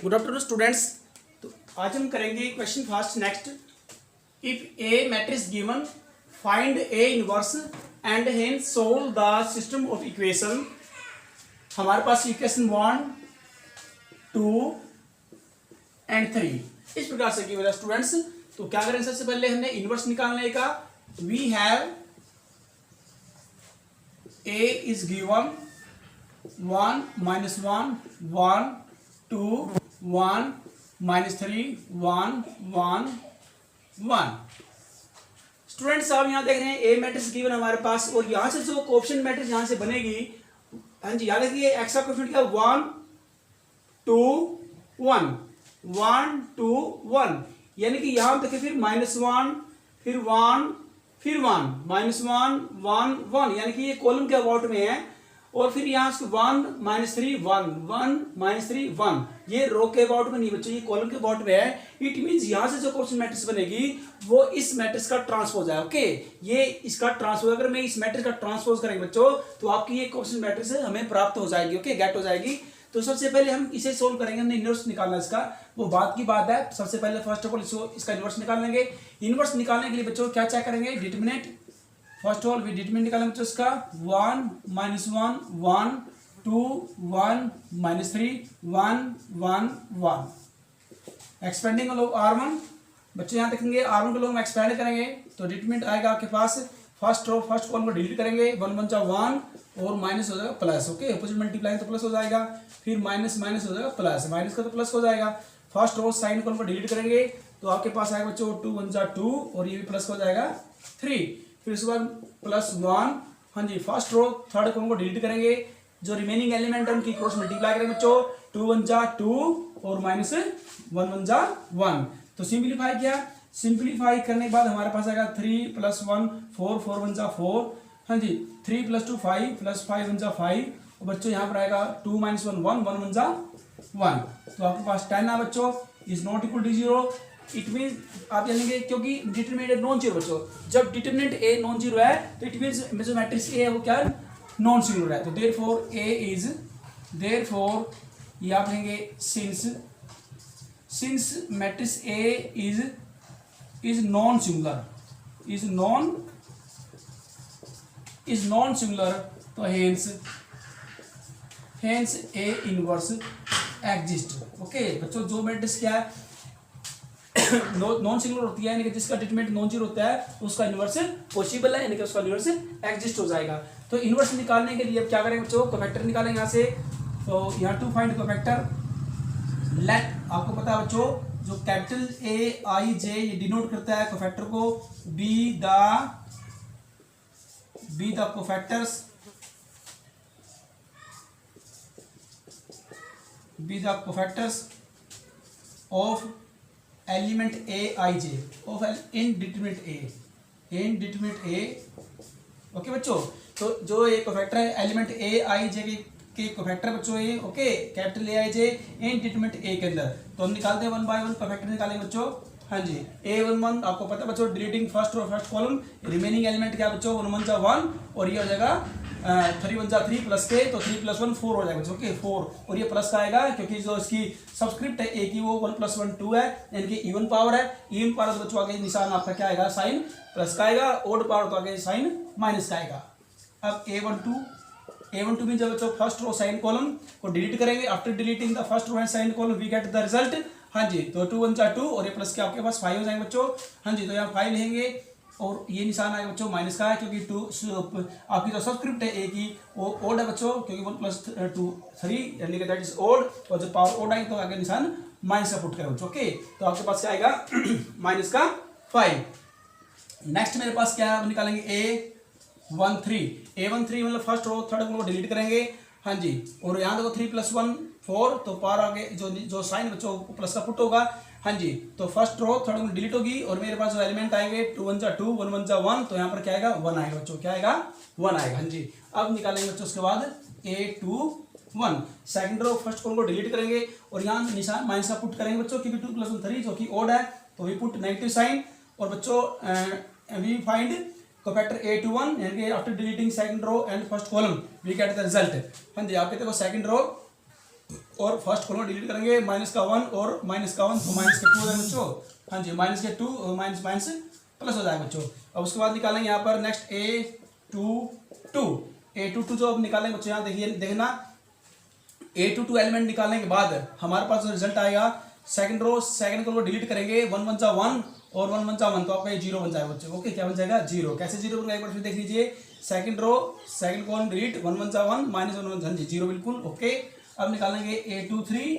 Good afternoon students. तो आज हम करेंगे question first next. If A matrix given find A inverse and hence solve the system of equation. हमारे पास equation 1 2 and 3 इस प्रकार से गिवन है स्टूडेंट्स। तो क्या करें, सबसे पहले हमने इनवर्स निकालने का। We have A is given 1 -1 1 2 1 -3 1 1 1। Students आप यहाँ देख रहे हैं ए मैट्रिक्स गिवन हमारे पास, और यहाँ से जो कोएफिशिएंट मैट्रिक्स यहाँ से बनेगी, हाँ जी याद रखिए एक्स का कोएफिशिएंट क्या 1 2 1 1 2 1, यानी कि यहाँ देखिए फिर -1 फिर 1 फिर 1 -1 1 1, यानी कि ये कॉलम के अबाउट में है। और फिर यहाँ से 1 -3 1 1 -3 1, ये रो के अबाउट में नहीं बच्चों, ये कॉलम के अबाउट में है। इट मींस यहाँ से जो कोएफिशिएंट मैट्रिक्स बनेगी वो इस मैट्रिक्स का ट्रांसपोज है। ओके, ये इसका ट्रांसपोज, अगर मैं इस मैट्रिक्स का ट्रांसपोज करेंगे बच्चों तो आपकी ये कोएफिशिएंट मैट्रिक्स हमें प्राप्त हो जाएगी। ओके, गेट हो जाएगी। तो सबसे पहले हम इसे सोल्व करेंगे, हमने इनवर्स निकालना इसका, वो बात की बात है। सबसे पहले फर्स्ट ऑफ ऑल इसका इनवर्स निकाल लेंगे। इनवर्स निकालने के लिए बच्चों क्या चेक करेंगे, determinant. First of all determinant निकालेंगे बच्चों इसका 1 -1 1 2 1 -3 1 1 1। एक्सपेंडिंग R1 बच्चे यहाँ देखेंगे R1 को लोग हम एक्सपेंड करेंगे तो डिटरमिनेंट आएगा आपके पास। फर्स्ट रो फर्स्ट कॉलम को डिलीट करेंगे, 1 1 1 और माइनस हो जाएगा प्लस। ओके, अपोजिट मल्टीप्लाई तो प्लस हो जाएगा, फिर माइनस माइनस हो जाएगा प्लस, माइनस का तो प्लस हो जाएगा। फर्स्ट रो साइन कॉलम को डिलीट करेंगे तो आपके पास आएगा बच्चों 2 1 2 और ये भी प्लस हो जाएगा 3। फिर उसके बाद +1, हाँ जी फर्स्ट रो थर्ड कॉलम को डिलीट करेंगे, जो रिमेनिंग एलिमेंट है उनकी क्रॉस मल्टीप्लाई करेंगे बच्चों, 2 1 2 और -1 1 1। तो सिंपलीफाई किया, सिंपलीफाई करने के बाद हमारे पास आएगा 3 + 1 4 4 1 4, हाँ जी 3 + 2 5 + 5 1 5। और बच्चों यहाँ पर आएगा 2 - 1 1 1 1 1। तो आपके पास 10 है बच्चों, is not equal to 0। It mean आप जानेंगे क्योंकि डिटरमिनेंट नॉन जीरो बच्चों, जब डिटरमिनेंट ए नॉन जीरो है तो इट मीन जो मैट्रिक्स ए है वो क्या नॉन सिंगुलर है। तो देयरफॉर ए इज, देयरफॉर ये आप लेंगे since matrix A is non singular, is non singular, तो hence A inverse exist. Okay बच्चों, जो मैट्रिक्स क्या है नॉन सिंगुलर होती है, यानी कि जिसका डिटरमिनेंट नॉन जीरो होता है उसका इनवर्स पॉसिबल है, यानी कि उसका इनवर्स एग्जिस्ट हो जाएगा। तो इनवर्स निकालने के लिए अब क्या करेंगे बच्चों, कोफैक्टर निकालेंगे यहाँ से। तो यहाँ टू फाइंड कोफैक्टर, लेट आपको पता है बच्चों जो कैपिटल ए आई जे ये डिनोट करता है कोफैक्टर को, be the cofactors of element A I J of in determinant A. Okay बच्चों, तो जो ये कोफैक्टर है एलिमेंट ए आई जे के कोफैक्टर बच्चों ये, ओके कैपिटल ए आई जे इनडिटरमिनेंट ए के अंदर। तो हम निकालते हैं 1 बाय 1 कोफैक्टर निकालेंगे बच्चों। हाँ जी A11 आपको पता है बच्चों, डिलीटिंग फर्स्ट और फर्स्ट कॉलम, रिमेनिंग एलिमेंट क्या बच्चों 1 1 1 और ये हो जाएगा 3 1 3 प्लस के, तो 3 + 1 4 हो जाएगा बच्चों। ओके 4, और ये प्लस का आएगा क्योंकि जो इसकी सब्सक्रिप्ट है ए की वो 1 + 1 2 है, यानी कि इवन पावर है। इवन पावर तो बच्चों आगे निशान आपका क्या आएगा, साइन प्लस का आएगा, ओड पावर तो आगे साइन माइनस का आएगा। अब A12 में जब बच्चों फर्स्ट रो साइन कॉलम को डिलीट करेंगे, after deleting the first row and sign column we get the result. हाँ जी, तो 2 1 2 और ये प्लस के आपके पास 5 हो जाएंगे बच्चों। हाँ जी, तो यहाँ 5 लेंगे और ये निशान आएगा बच्चों माइनस का है, क्योंकि 2 आपकी जो सब्सक्रिप्ट है ए की वो ओड है बच्चों, क्योंकि 1 + 2 3 यानी कि दैट इज ओड, और जब पावर ओड आएगी तो आगे निशान माइनस का पुट करें बच्चों। ओके, तो आपके पास क्या आएगा माइनस का 5। नेक्स्ट मेरे पास क्या है, निकालेंगे A13 मतलब फर्स्ट रो थर्ड को डिलीट करेंगे। हाँ जी, और यहाँ देखो 3 + 1 4, तो पावर आगे जो साइन बच्चों प्लस का पुट होगा। हाँ जी, तो फर्स्ट रो थर्ड को डिलीट होगी और मेरे पास जो एलिमेंट आएंगे 2 1 2 1 1 1, तो यहाँ पर क्या आएगा 1 आएगा बच्चों, क्या आएगा 1 आएगा। हाँ जी, अब निकालेंगे बच्चों उसके बाद A21 second row first column को डिलीट करेंगे और यहाँ निशान माइनस का पुट करेंगे बच्चों, क्योंकि 2 + 1 3 जो कि ओड है, तो वी पुट नेगेटिव साइन। और बच्चों वी फाइंड कोफैक्टर A21, यानी कि after deleting second row and first column we get the result. हाँ जी, आपके देखो सेकंड रो और फर्स्ट कॉलम डिलीट करेंगे, माइनस का 1 और माइनस का 1 तो माइनस के 2 हो जाएगा बच्चों। हाँ जी, माइनस के 2 और माइनस माइनस प्लस हो जाएगा बच्चों। अब उसके बाद निकालेंगे यहाँ पर नेक्स्ट A22 जो अब निकालेंगे बच्चों, यहाँ देखिए देखना A22 एलिमेंट निकालने के बाद हमारे पास जो रिजल्ट आएगा, second row second column delete करेंगे, 1 1 जा 1 और 1 1 जा 1 तो आपका ये 0 बन जाएगा बच्चों। ओके, क्या बन जाएगा 0। कैसे 0 बन, एक बार फिर देख लीजिए, second row second column delete, 1 1 जा 1 माइनस 1 1 हाँ जी 0 बिल्कुल। ओके, अब निकालेंगे A23,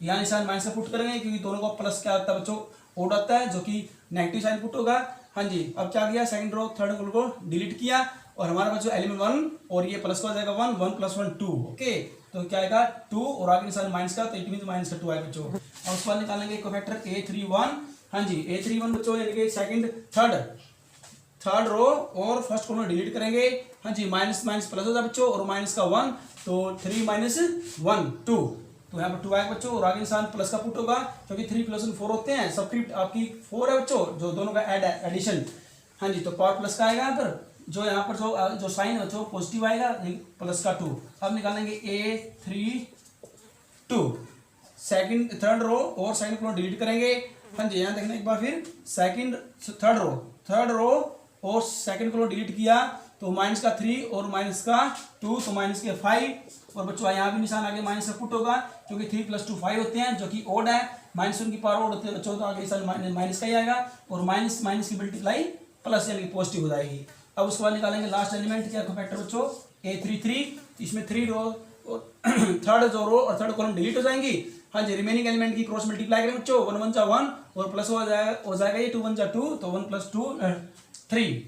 यहाँ निशान माइनस पुट करेंगे क्योंकि दोनों का प्लस क्या आता है बच्चों, ओड आता है, जो कि नेगेटिव साइन पुट होगा। हाँ जी, अब क्या किया, सेकंड रो थर्ड कॉलम को डिलीट किया और हमारे पास जो एलिमेंट 1 और ये प्लस का हो जाएगा 1 1 + 1 2। ओके, तो क्या आएगा 2 और आगे निशान माइनस का, तो इट मीन माइनस का 2 आएगा बच्चों। अब उसके बाद निकालेंगे कोफैक्टर A31। हाँ जी, A31 बच्चों यानी कि सेकंड थर्ड रो और फर्स्ट कॉलम डिलीट करेंगे। हाँ जी, माइनस माइनस प्लस हो जाए बच्चों और माइनस का 1 तो 3 - 1 2, तो यहाँ पर 2 आएगा बच्चों और आगे निशान प्लस का पुट होगा क्योंकि 3 + 1 4 होते हैं, सबस्क्रिप्ट आपकी 4 है बच्चों, जो दोनों का एडिशन। हाँ जी, तो पावर प्लस का आएगा यहाँ पर, जो यहाँ पर जो साइन है जो पॉजिटिव आएगा, प्लस का 2। अब निकालेंगे A32 सेकंड थर्ड रो और सेकंड कॉलम डिलीट करेंगे। हाँ जी, यहाँ देखना एक बार फिर, थर्ड रो और सेकंड कॉलम डिलीट किया तो माइनस का 3 और माइनस का 2 तो माइनस के 5 और बच्चों यहाँ भी निशान आगे माइनस का पुट होगा क्योंकि 3 + 2 5 होते हैं, जो कि ओड है, -1 की पावर ओड होती है बच्चों, तो आगे निशान माइनस का ही आएगा और माइनस माइनस की मल्टीप्लाई प्लस यानी कि पॉजिटिव हो जाएगी। अब उसके बाद निकालेंगे लास्ट एलिमेंट क्या फैक्टर बच्चों, A33, इसमें 3 रो और थर्ड जो रो और थर्ड कॉलम डिलीट हो जाएंगी। हाँ जी, रिमेनिंग एलिमेंट की क्रॉस मल्टीप्लाई करेंगे बच्चों, 1 1 जा 1 और प्लस हो जाएगा ये 2 1 जा 2 तो 1 + 2 3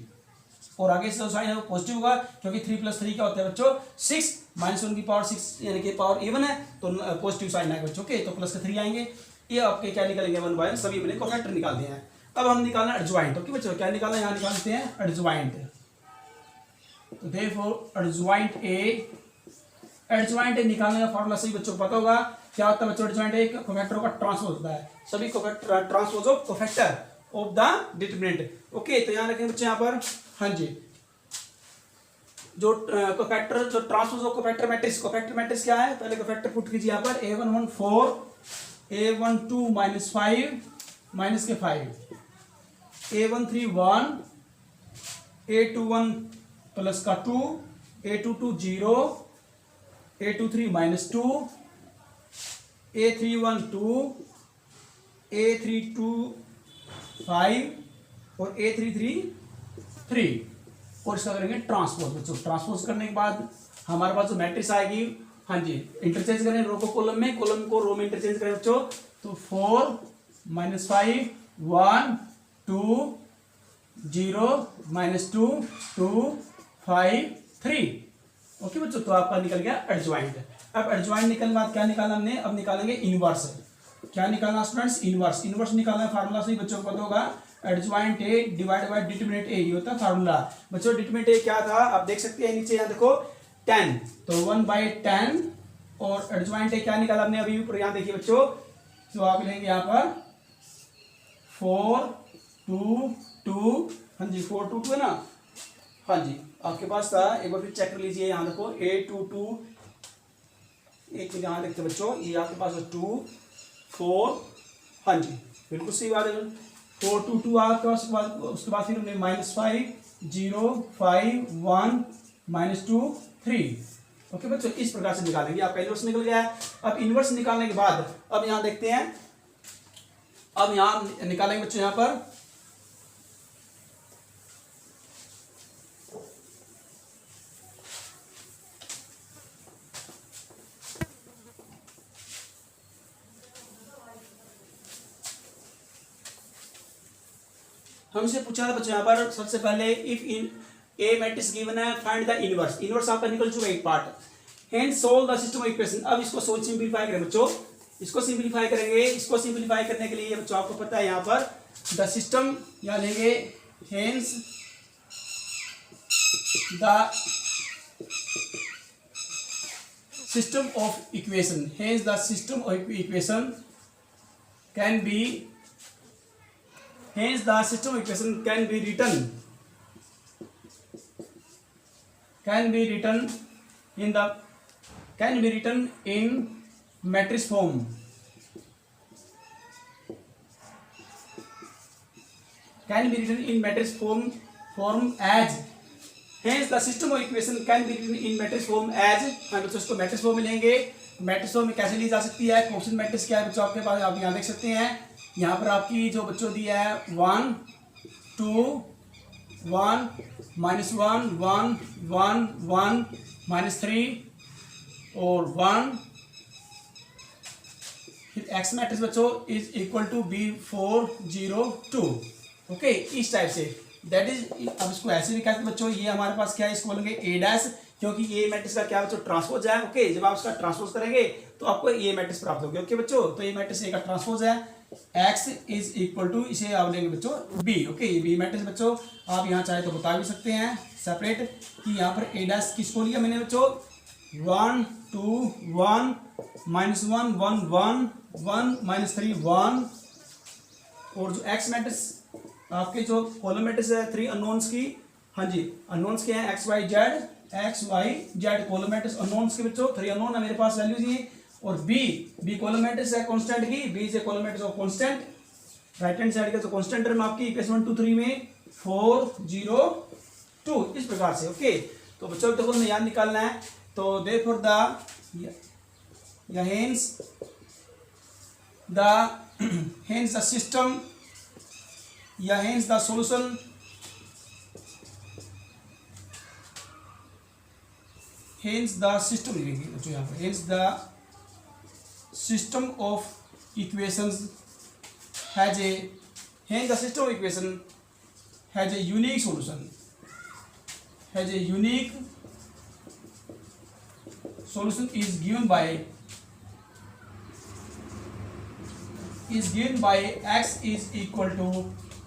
और आगे से साइन है वो पॉजिटिव होगा क्योंकि 3 + 3 क्या होता है बच्चों 6, -1 की पावर 6 यानी कि पावर इवन है तो पॉजिटिव साइन आएगा बच्चों। ओके, तो प्लस का 3 आएंगे। ये आपके क्या निकलेंगे 1 बाय सभी मैंने कोफैक्टर निकाल दिए हैं। अब हम निकालना एडजॉइंट। ओके बच्चों, क्या निकालना है, यहाँ निकालते हैं एडजॉइंट। तो देयरफॉर एडजॉइंट निकालने का फॉर्मूला सही बच्चों को पता होगा, क्या होता है बच्चों, एडजॉइंट एक कोफैक्टर का ट्रांसपोज होता है, सभी cofactor transpose of cofactor of the determinant. Okay, तो यहाँ रखेंगे बच्चे यहाँ पर। हाँ जी, जो कोफैक्टर जो ट्रांसपोज ऑफ कोफैक्टर मैट्रिक्स क्या है, पहले कोफैक्टर पुट कीजिए यहाँ पर, A11 4 A12 -5 माइनस के 5 A13 1 A21 प्लस का 2 A22 0 A23 -2 A31 2 A32 5 और A33 3 और इसका करेंगे ट्रांसपोज बच्चों। ट्रांसपोज करने के बाद हमारे पास जो मैट्रिक्स आएगी, हाँ जी, इंटरचेंज करें रो को कॉलम में, कॉलम को रो में इंटरचेंज करें बच्चों, तो 4 -5 1 2 0 -2 2 5 3। ओके बच्चों, तो आपका निकल गया एडजॉइंट। अब एडजॉइंट निकलने बाद क्या निकालना हमने, अब निकालेंगे इनवर्स। क्या निकालना स्टूडेंट्स, इनवर्स निकालना फार्मूला सही बच्चों को पता होगा, adjoint A divide by determinant A, ये होता है फार्मूला बच्चों। डिटरमिनेंट ए क्या था आप देख सकते हैं नीचे, यहाँ देखो 10 तो 1/10 और एडजॉइंट ए क्या निकाला हमने अभी ऊपर, यहाँ देखिए बच्चों, तो आप लेंगे यहाँ पर 4 2 2, हाँ जी 4 2 2 है ना, हाँ जी आपके पास था, एक बार फिर चेक कर लीजिए, यहाँ देखो A22 एक यहाँ देखते बच्चों, ये आपके पास है 2 4, हाँ जी बिल्कुल सही बात है, 4 2 2 आपके पास, उसके बाद फिर हमने -5 0 5 1 -2 3। ओके बच्चों, इस प्रकार से निकालेंगे, आपका इनवर्स निकल गया है। अब इनवर्स निकालने के बाद अब यहाँ देखते हैं, अब यहाँ निकालेंगे बच्चों, यहाँ पर हमसे पूछा था बच्चों यहाँ पर सबसे पहले, if in A matrix given है फाइंड द इनवर्स। इनवर्स आपका निकल चुका है एक part. Hence solve the system of equation. अब इसको सोच सिंपलीफाई करें बच्चों, इसको सिंपलीफाई करेंगे। इसको सिंपलीफाई करने के लिए बच्चों आपको पता है यहाँ पर द सिस्टम, यहाँ लेंगे hence the system of equation, hence the system of equation can B, hence the system of equation can be written in matrix form can be written in matrix form as, hence the system of equation can be written in matrix form as, हम बच्चों इसको matrix form में लेंगे। Matrix form में कैसे ली जा सकती है? क्वेश्चन मैट्रिक्स क्या है बच्चों आपके पास, आप यहाँ देख सकते हैं। यहाँ पर आपकी जो बच्चों दिया है 1 2 1 -1 1 1 1 -3 और 1, फिर एक्स मैट्रिक्स बच्चों is equal to B4 0 2। Okay, इस टाइप से दैट इज। अब इसको ऐसे भी कहते हैं बच्चों, ये हमारे पास क्या है, इसको बोलेंगे ए डैश, क्योंकि ये मैट्रिक्स का क्या बच्चों ट्रांसपोज है। ओके, जब आप इसका ट्रांसपोज करेंगे तो आपको ये मैट्रिक्स प्राप्त होगी। ओके बच्चों, तो ये मैट्रिक्स ए का ट्रांसपोज है, एक्स इज इक्वल टू, इसे आप लेंगे बच्चों बी। ओके, ये बी मैट्रिक्स बच्चों आप यहाँ चाहे तो बता भी सकते हैं सेपरेट कि यहाँ पर ए डैश किसको लिया मैंने बच्चों, 1 2 1 -1 1 1 1 -3 1, और जो एक्स मैट्रिक्स आपके जो कॉलम मैट्रिक्स है 3 अननोन्स की, हाँ जी अननोन्स के हैं x y z column matrix unknowns के बच्चों 3 अननोन है मेरे पास वैल्यूज ये, और बी कॉलम मैट्रिक्स है कांस्टेंट की, B is a column matrix of constant, right hand side का जो कांस्टेंट टर्म आपकी इक्वेशन 1 2 3 में 4 0 2, इस प्रकार से। ओके, तो बच्चों देखो हमें याद निकालना है, तो देयरफॉर hence the system या hence the solution hence the system लिखेंगे बच्चों यहाँ पर, hence the system of equations has a hence the system of equation has a unique solution, has a unique solution is given by x is equal to,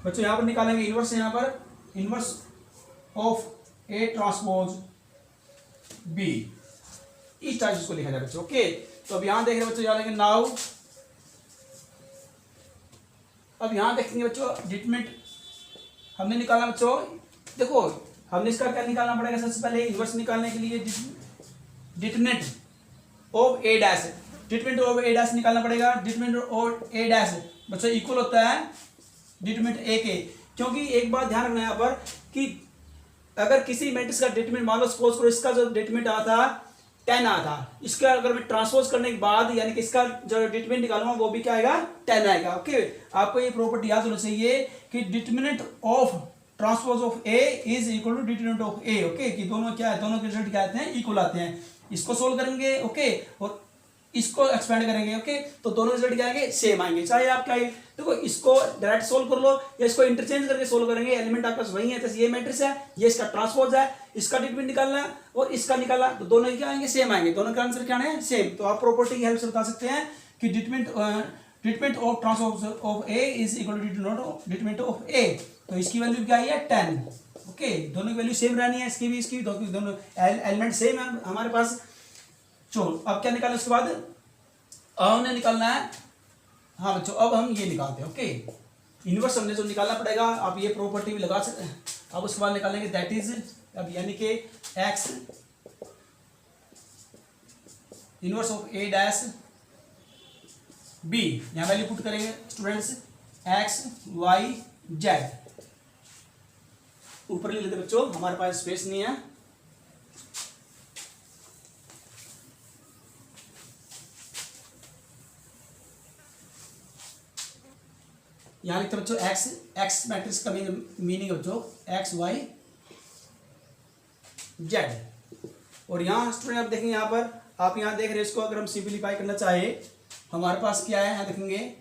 बच्चों यहाँ पर निकालेंगे inverse, यहाँ पर inverse of A transpose B, इस type इसको लिखा जाए बच्चों। ओके, तो अब यहाँ देख रहे बच्चों, यहाँ लेंगे नाउ, अब यहाँ देखेंगे बच्चों डिटरमिनेंट हमने निकाला बच्चों, देखो हमने इसका क्या निकालना पड़ेगा, सबसे पहले इनवर्स निकालने के लिए determinant of A dash, determinant of A dash निकालना पड़ेगा। डिटरमिनेंट ऑफ ए डैश बच्चों इक्वल होता है डिटरमिनेंट ए के, क्योंकि एक बात ध्यान रखना है यहाँ पर कि अगर किसी मैट्रिक्स का डिटरमिनेंट मान लो सपोज करो इसका जो डिटरमिनेंट आया था 10 आया था, इसका अगर मैं ट्रांसपोज करने के बाद यानी कि इसका जो डिटरमिनेंट निकालूंगा वो भी क्या आएगा 10 आएगा। ओके, आपको ये प्रॉपर्टी याद होना चाहिए कि determinant of transpose of A is equal to determinant of A. Okay, कि दोनों क्या है, दोनों के रिजल्ट क्या आते हैं, इक्वल आते हैं। इसको सोल्व करेंगे ओके, और इसको एक्सपेंड करेंगे ओके, तो दोनों रिजल्ट क्या आएंगे, सेम आएंगे। चाहे आप क्या देखो इसको डायरेक्ट सोल्व कर लो या इसको इंटरचेंज करके सोल्व करेंगे, एलिमेंट आपके पास वही है, जैसे ये मैट्रिक्स है, ये इसका ट्रांसपोज है, इसका डिटरमिनेंट निकालना और इसका निकालना, तो दोनों क्या आएंगे, सेम आएंगे, दोनों का आंसर क्या है, सेम। तो आप प्रॉपर्टी की हेल्प से बता सकते हैं कि determinant of transpose of A is equal to determinant of A, तो इसकी वैल्यू क्या है 10। ओके, दोनों की वैल्यू सेम रहनी है, इसकी भी इसकी, दोनों एलिमेंट सेम है हमारे पास। चलो अब क्या निकालना, उसके बाद हमने निकालना है, हाँ बच्चों अब हम ये निकालते हैं। ओके, इनवर्स हमने जो निकालना पड़ेगा, आप ये प्रॉपर्टी भी लगा सकते हैं। अब उसके बाद निकालेंगे दैट इज, अब यानी कि X inverse of A dash B, यहां वैल्यू पुट करेंगे स्टूडेंट्स एक्स वाई जेड, ऊपर ले लेते बच्चों, हमारे पास स्पेस नहीं है। यहाँ लिखते बच्चों एक्स मैट्रिक्स का मीनिंग बच्चों एक्स वाई जेड, और यहाँ स्टूडेंट आप देखेंगे, यहाँ पर आप यहाँ देख रहे हैं, इसको अगर हम सिंपलीफाई करना चाहे हमारे पास क्या है, यहाँ देखेंगे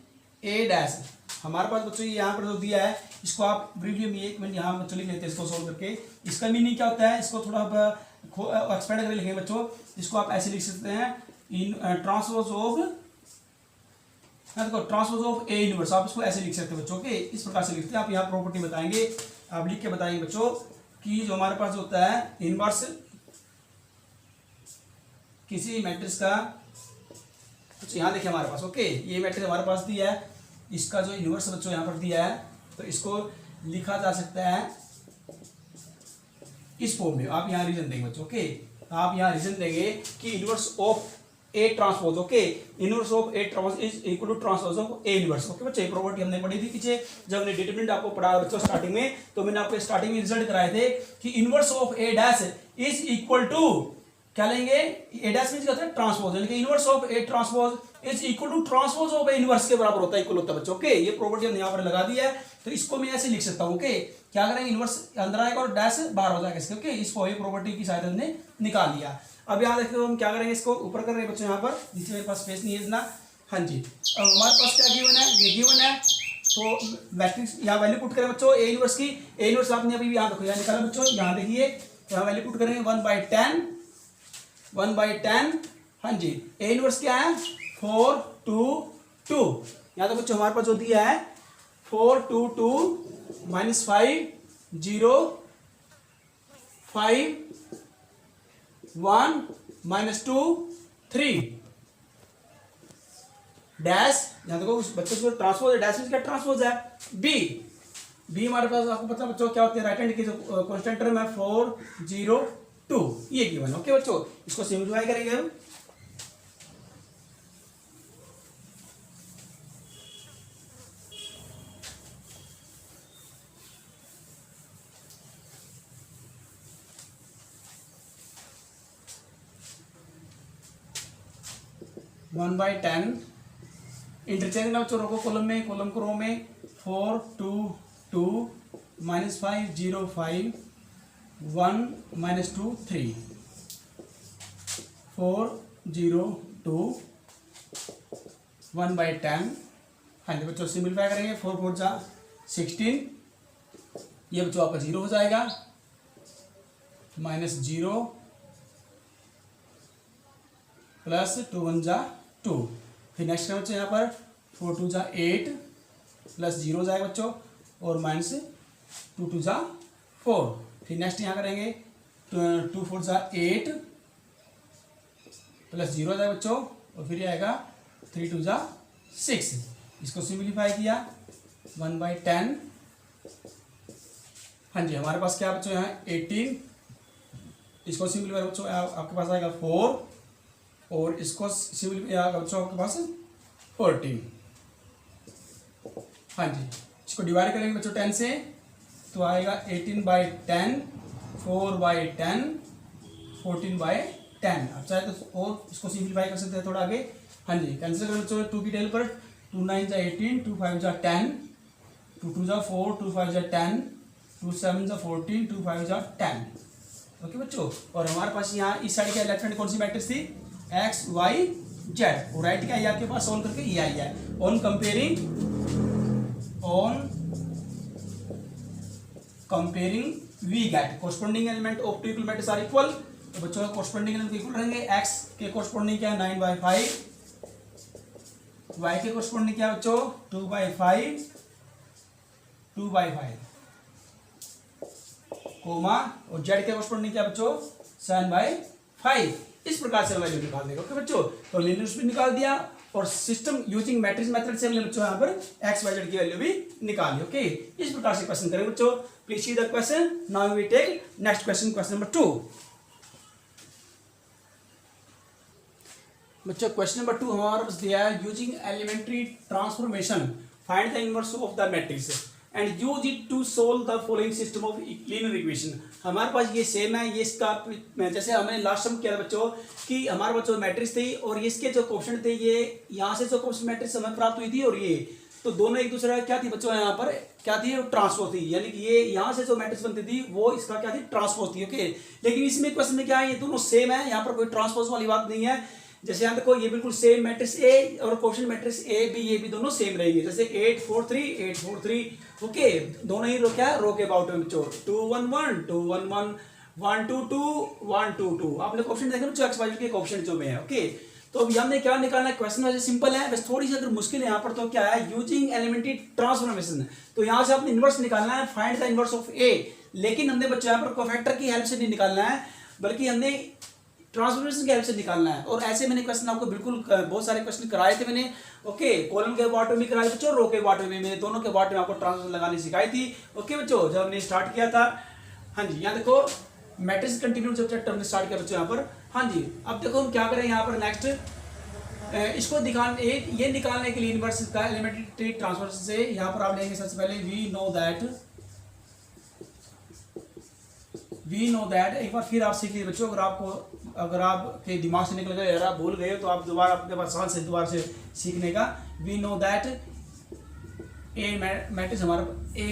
ए डैश, हमारे पास बच्चों ये यहाँ पर जो दिया है इसको आप ब्रीफली एक मिनट यहाँ बच्चों लिख लेते हैं इसको सोल्व करके। इसका मीनिंग क्या होता है, इसको थोड़ा एक्सपेंड करके लिखेंगे बच्चों, इसको आप ऐसे लिख सकते हैं इन ट्रांसपोज ऑफ, देखो ट्रांसपोज ऑफ ए इनवर्स, आप इसको ऐसे लिख सकते हैं बच्चों के, इस प्रकार से लिखते हैं। आप यहाँ प्रॉपर्टी बताएंगे, आप लिख के बताएंगे बच्चों कि जो हमारे पास होता है इनवर्स किसी मैट्रिक्स का, यहाँ देखिए हमारे पास ओके, ये मैट्रिक्स हमारे पास दिया है, इसका जो इनवर्स बच्चों यहाँ पर दिया है, तो इसको लिखा जा सकता है इस फॉर्म में। आप यहाँ रीजन देंगे बच्चों ओके, आप यहाँ रीजन देंगे कि inverse of A transpose, okay, inverse of A transpose is equal to transpose of A inverse, okay बच्चों, ये प्रॉपर्टी हमने पढ़ी थी पीछे जब हमने डिटरमिनेंट आपको पढ़ा बच्चों स्टार्टिंग में, तो मैंने आपको स्टार्टिंग में रिजल्ट कराए थे कि inverse of A dash is equal to क्या लेंगे, ए डैश मींस क्या होता है ट्रांसपोज, यानी कि inverse of A transpose is equal to transpose of A inverse के बराबर होता है, इक्वल होता है बच्चों, ओके, ये प्रॉपर्टी हमने यहां पर लगा दी है, तो इसको मैं ऐसे लिख सकता हूं, ओके, क्या करेंगे, इनवर्स अंदर आएगा और डैश बाहर हो जाएगा इसके, ओके, इसको ये प्रॉपर्टी की सहायता हमने निकाल लिया। अब यहाँ देखते हो हम क्या करेंगे, इसको ऊपर कर रहे हैं बच्चों, यहाँ पर नीचे मेरे पास स्पेस नहीं है इतना, हाँ जी, अब हमारे पास क्या गिवन है, ये गिवन है, तो मैट्रिक्स यहाँ वैल्यू पुट करें बच्चों ए इनवर्स की, ए इनवर्स आपने अभी यहाँ देखो यहाँ निकाला बच्चों, यहाँ देखिए यहाँ वैल्यू पुट करेंगे 1/10, 1/10, हाँ जी, ए इनवर्स क्या है 4 2 2, यहाँ तो बच्चों हमारे पास जो दिया है 4 2 2 -5 0 5 1 -2 3 डैश, यहाँ देखो उस बच्चे को ट्रांसपोज है, डैश में क्या ट्रांसपोज है बी, बी हमारे पास आपको पता है बच्चों क्या होते हैं, राइट हैंड की जो कांस्टेंट टर्म है 4 0 2, ये गिवन, ओके बच्चों, इसको सिंप्लीफाई करेंगे हम, वन बाई 10 इंटरचेंज ना बच्चों, रो को कॉलम में, कॉलम को रो में, 4 2 2 -5 0 5 1 -2 3 4 0 2 1/10, हाँ जी बच्चों सिंप्लीफाई करेंगे, 4 4 जा 16, ये बच्चों आपका 0 हो जाएगा, -0 प्लस 2 1 जा 2, फिर नेक्स्ट बच्चों यहाँ पर 4 2 जा 8 प्लस 0 जाएगा बच्चों, और -2 2 जा 4, फिर नेक्स्ट यहाँ करेंगे 2 4 जा 8 प्लस 0 जाएगा बच्चों, और फिर ये आएगा 3 2 जा 6, इसको सिंप्लीफाई किया 1/10, हाँ जी हमारे पास क्या बच्चों यहाँ 18, इसको सिंप्लीफाई बच्चों आपके पास आएगा 4, और इसको सिंपल बच्चों आपके पास 14, हाँ जी, इसको डिवाइड करेंगे बच्चों 10 से, तो आएगा 18/10 4/10 14/10, अब चाहे तो और इसको सिंप्लीफाई कर सकते हैं थोड़ा आगे, हाँ जी, कैंसिल करें बच्चों 2 की टेल पर, 2 9 जा 18 2 5 जा 10 2 2 जा 4 2 5 जा 10 2 7 जा 14 2 5 जा 10, ओके बच्चों, और हमारे पास यहाँ इस साइड के लेफ्ट हैंड कौन सी मैट्रिक्स थी x y z, और राइट क्या है आपके पास सोल्व करके ये आई है, on comparing we get corresponding element of two equal matrix are equal, तो बच्चों का कोरस्पोंडिंग एलिमेंट इक्वल रहेंगे, x के कोरस्पोंडिंग क्या है 9/5, y के कोरस्पोंडिंग क्या है बच्चों 2/5 2/5, कोमा, और z के कोरस्पोंडिंग क्या बच्चों 7/5, इस प्रकार से वैल्यू निकाल देगा, ओके बच्चों, तो लीनियर स्पीड निकाल दिया, और सिस्टम यूजिंग मैट्रिक्स मेथड से हमने बच्चों यहाँ पर x y z की वैल्यू भी निकाली, ओके, इस प्रकार से क्वेश्चन करेंगे बच्चों, please see the question, now we take next question, question number 2 बच्चों, क्वेश्चन नंबर 2 हमारे पास दिया है, using elementary transformation find the inverse of the matrix and use it to solve the following system of linear equation, हमारे पास ये same है, ये इसका जैसे हमने लास्ट टाइम किया था बच्चों कि हमारे बच्चों मैट्रिक्स थी, और इसके जो क्वेश्चन थे ये यहाँ से जो क्वेश्चन मैट्रिक्स हमें प्राप्त हुई थी, और ये तो दोनों एक दूसरे क्या थी बच्चों, यहाँ पर क्या थी ट्रांसपोज थी, यानी कि ये यहाँ से जो मैट्रिक्स बनती थी वो इसका क्या थी ट्रांसपोज थी, ओके, लेकिन इसमें क्वेश्चन में क्या है, ये दोनों सेम है, यहाँ पर कोई ट्रांसपोज वाली बात नहीं है, जैसे यहाँ देखो ये बिल्कुल सेम मैट्रिक्स ए और क्वेश्चन मैट्रिक्स ए बी, ये भी दोनों सेम रहेंगे, जैसे 8 4 3 8 4 3, ओके, दोनों ही रो क्या रो के अबाउट में बच्चों 2 1 1 2 1 1 1 2 2 1 2 2, आपने क्वेश्चन देखे बच्चों एक्स वाई के क्वेश्चन जो में है, ओके, तो अब हमने क्या निकालना है, क्वेश्चन वैसे सिंपल है, बस थोड़ी सी अगर मुश्किल है यहाँ पर, तो क्या है यूजिंग एलिमेंट्री ट्रांसफॉर्मेशन, तो यहाँ से आपने इनवर्स निकालना है, फाइंड द इनवर्स ऑफ ए, लेकिन हमने बच्चों यहाँ पर कोफैक्टर की हेल्प से नहीं निकालना है, बल्कि हमने ट्रांसफॉर्मेशन की हेल्प से निकालना है, और ऐसे मैंने क्वेश्चन आपको बिल्कुल बहुत सारे क्वेश्चन कराए थे मैंने, ओके, कॉलम के बॉटम में कराए बच्चों, रो के बॉटम में, मैंने दोनों के बॉटम में आपको ट्रांसफॉर्मेशन लगानी सिखाई थी, ओके बच्चों, जब हमने स्टार्ट किया था, हाँ जी, यहाँ देखो मैट्रिक्स कंटिन्यू जब चैप्टर हमने स्टार्ट किया बच्चों यहाँ पर, हाँ जी, अब देखो हम क्या करें यहाँ पर नेक्स्ट इसको ये निकालने के लिए इनवर्स का एलिमेंट्री ट्रांसफर से यहाँ पर आप लेंगे सबसे पहले वी नो दैट एक बार फिर आप सीख लीजिए बच्चों। अगर आपके दिमाग से निकल गए, अगर आप भूल गए तो आप दोबारा आपके पास सवाल से दोबारा से सीखने का। We know that A matrix हमारा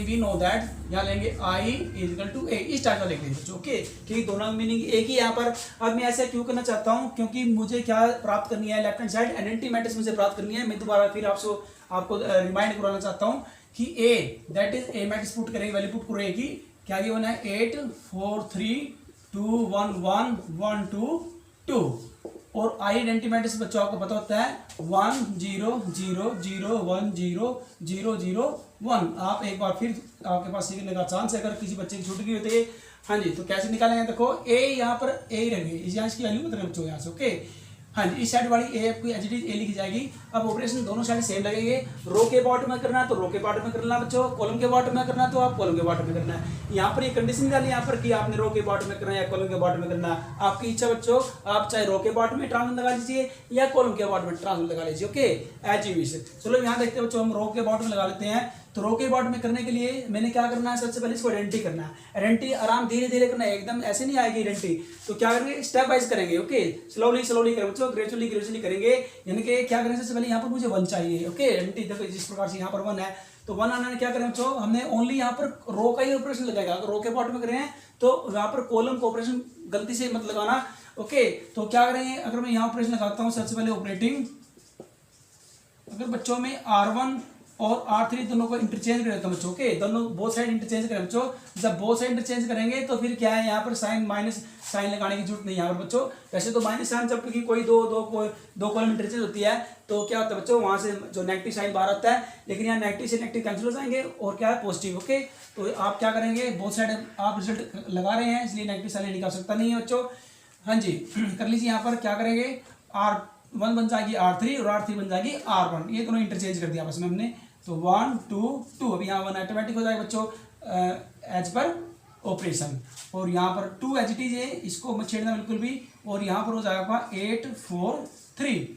वी नो दैट यहाँ लेंगे I is equal to A, इस टाइप का लिख लीजिए ओके, क्योंकि दोनों मीनिंग एक ही यहाँ पर। अब मैं ऐसा क्यों करना चाहता हूँ, क्योंकि मुझे क्या प्राप्त करनी है, left hand side identity matrix मुझे प्राप्त करनी है। मैं दोबारा फिर आपको रिमाइंड कराना चाहता हूँ कि A that is a matrix put करेंगे, वैल्यू पुट करेगी क्या गिवन है 8 4 3 2 1 1 1 2 2 और आई आइडेंटिटी मैट्रिक्स बच्चों आपको पता होता है 1 0 0 0 1 0 0 0 1। आप एक बार फिर आपके पास सीखने का चांस है, अगर किसी बच्चे की छूट गई होती है। हाँ जी, तो कैसे निकालेंगे, देखो ए यहाँ पर ए रहेंगे, यहाँ इसकी वैल्यू बता बच्चों यहाँ से ओके। हाँ जी, इस साइड वाली ए आपकी एच डी ए लिखी जाएगी। अब ऑपरेशन दोनों साइड सेम लगेंगे, रो के पार्ट में करना है तो रो के पार्ट में करना बच्चों, कॉलम के पार्ट में करना है तो आप कॉलम के पार्ट में करना है। यहाँ पर ये कंडीशन डाली यहाँ पर कि आपने रो के पार्ट में करना है या कॉलम के पार्ट में करना है, आपकी इच्छा बच्चों। आप चाहे रो के पार्ट में ट्रांसफर लगा लीजिए या कॉलम के पार्ट में ट्रांसफर लगा लीजिए ओके, एज यू विश। चलो यहाँ देखते हैं बच्चों, हम रो के पार्ट में लगा लेते हैं। तो रो के पार्ट में करने के लिए मैंने क्या करना है, सबसे पहले इसको आइडेंटिटी करना है। आइडेंटिटी आराम धीरे धीरे करना है, एकदम ऐसे नहीं आएगी आइडेंटिटी। तो क्या करेंगे, स्टेप वाइज करेंगे ओके, स्लोली स्लोली करेंगे बच्चों, ग्रेजुअली ग्रेजुअली करेंगे। यानी कि क्या करेंगे, सबसे पहले यहाँ पर मुझे 1 चाहिए ओके। आइडेंटिटी देखो जिस प्रकार से यहाँ पर 1 है, तो 1 आने क्या करें बच्चों, हमने ओनली यहाँ पर रो का ही ऑपरेशन लगाएगा। अगर रो के पार्ट में करें तो यहाँ पर कॉलम का ऑपरेशन गलती से मत लगाना ओके। तो क्या करेंगे, अगर मैं यहाँ ऑपरेशन लगाता हूँ, सबसे पहले ऑपरेटिंग, अगर बच्चों में R1 और R3 दोनों को इंटरचेंज कर देता हूं बच्चों ओके, दोनों बोथ साइड इंटरचेंज करें बच्चों। जब बोथ साइड इंटरचेंज करेंगे तो फिर क्या है, यहाँ पर साइन माइनस साइन लगाने की जरूरत नहीं है यहाँ पर बच्चों। वैसे तो माइनस साइन जब की कोई दो कॉलम इंटरचेंज होती है तो क्या होता है बच्चों, वहां से जो नेगेटिव साइन बाहर आता है, लेकिन यहाँ नेगेटिव से नेगेटिव कैंसिल हो जाएंगे और क्या है पॉजिटिव ओके। तो आप क्या करेंगे, बोथ साइड आप रिजल्ट लगा रहे हैं इसलिए नेगेटिव साइन निकाल सकता नहीं है बच्चों। हाँ जी, कर लीजिए। यहाँ पर क्या करेंगे, R1 बन जाएगी R3 और R3 बन जाएगी R1, ये दोनों इंटरचेंज कर दिया आपस में हमने। तो 1 2 2, अब यहाँ 1 ऑटोमेटिक हो जाएगा बच्चों एज पर ऑपरेशन। और यहाँ पर 2 एच टी है, इसको मत छेड़ना बिल्कुल भी। और यहाँ पर हो जाएगा 8 4 3